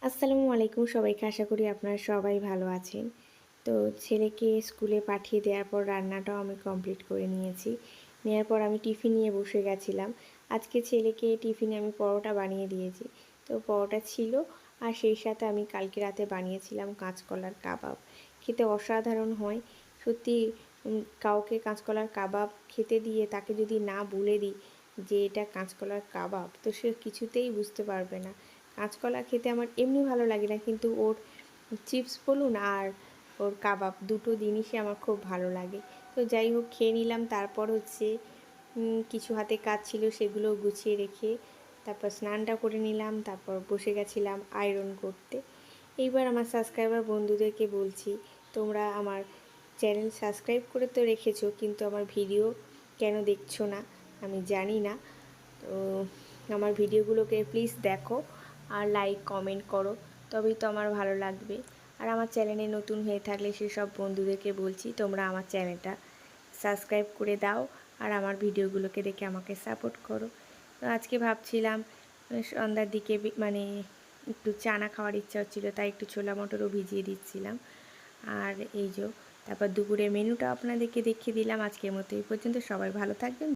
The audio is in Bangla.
আসসালামু আলাইকুম সবাইকে, আশা করি আপনারা সবাই ভালো আছেন। তো ছেলেকে স্কুলে পাঠিয়ে দেওয়ার পর রান্নাটাও আমি কমপ্লিট করে নিয়েছি। নেওয়ার পর আমি টিফিন নিয়ে বসে গেছিলাম। আজকে ছেলেকে টিফিনে আমি পরোটা বানিয়ে দিয়েছি। তো পরোটা ছিল, আর সেই সাথে আমি কালকে রাতে বানিয়েছিলাম কাঁচকলার কাবাব। খেতে অসাধারণ হয় সত্যি। কাউকে কাঁচকলার কাবাব খেতে দিয়ে তাকে যদি না বলে দিই যে এটা কাঁচকলার কাবাব, তো সে কিছুতেই বুঝতে পারবে না। কাঁচকলা খেতে আমার এমনি ভালো লাগে না, কিন্তু ওর চিপস বলুন আর ওর কাবাব দুটো জিনিসই আমার খুব ভালো লাগে। তো যাই হোক, খেয়ে নিলাম। তারপর হচ্ছে কিছু হাতে কাজ ছিল, সেগুলো গুছিয়ে রেখে তারপর স্নানটা করে নিলাম। তারপর বসে গেছিলাম আয়রন করতে। এইবার আমার সাবস্ক্রাইবার বন্ধুদেরকে বলছি, তোমরা আমার চ্যানেল সাবস্ক্রাইব করে তো রেখেছো, কিন্তু আমার ভিডিও কেন দেখছো না আমি জানি না। তো আমার ভিডিওগুলোকে প্লিজ দেখো আর লাইক কমেন্ট করো, তবেই তো আমার ভালো লাগবে। আর আমার চ্যানেলে নতুন হয়ে থাকলে সেসব বন্ধুদেরকে বলছি, তোমরা আমার চ্যানেলটা সাবস্ক্রাইব করে দাও আর আমার ভিডিওগুলোকে দেখে আমাকে সাপোর্ট করো। তো আজকে ভাবছিলাম সন্ধ্যার দিকে মানে একটু চানা খাওয়ার ইচ্ছা হচ্ছিলো, তাই একটু ছোলা মটরও ভিজিয়ে দিচ্ছিলাম। আর এই যে তারপর দুপুরের মেনুটা আপনাদেরকে দেখিয়ে দিলাম। আজকের মতো এই পর্যন্ত। সবাই ভালো থাকবেন।